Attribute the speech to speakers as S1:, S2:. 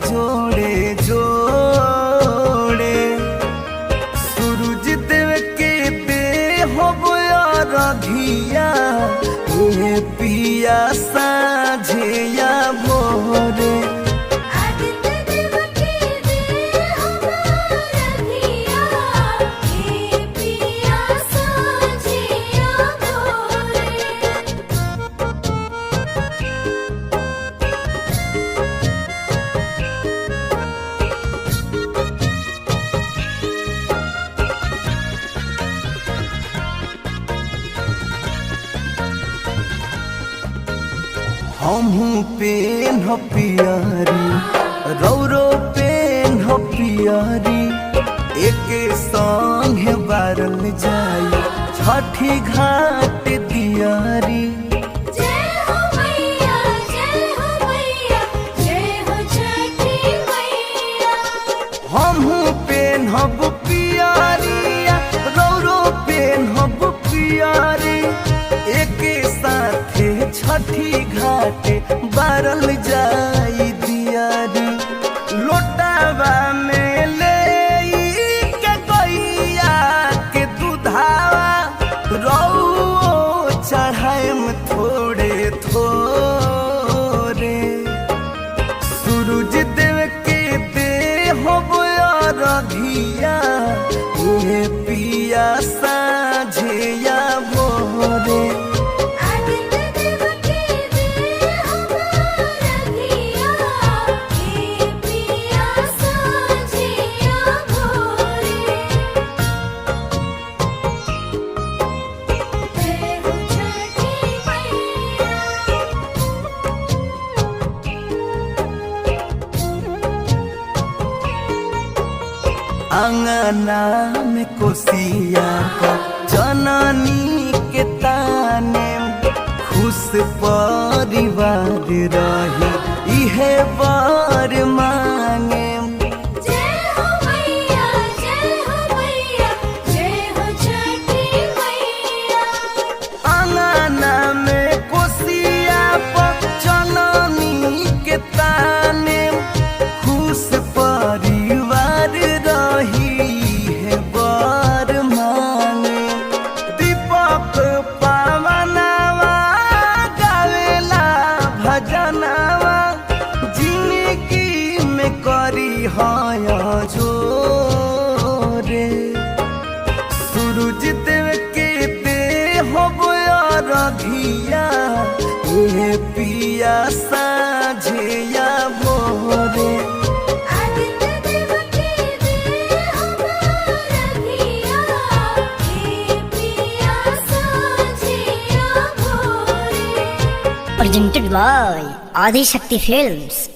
S1: जोड़े जोड़े सूरज देव के दे हो रघिया पिया साझे या भोरे हमहू पेन हो पियारी रौरो पेन हो पियारी एक संग बारल जाई छठी घाट दियारी हमहू पेन हब पियारी रौरो पेन हब पियारी एक साथे छठी घाटे बारल जाई दियारी लोटावा में ले के गैया के दूधावा रौ चढ़ाएम थोड़े थोड़े सूरज देव के दे हो रघिया पिया साझे या भोरे अंगना में कोसिया का जननी के ताने खुश परिवार रही इहे बर मांगे अंगना में कोसिया पर जननी के ताने खुश परिवार रही है बर मांगे दीपक पावनावा गावेला भजनावा जिंदगी में करी हाया जोरे सूरज देव के दे हो रघिया पिया साझे या भोरे
S2: presented by Adi Shakti Films।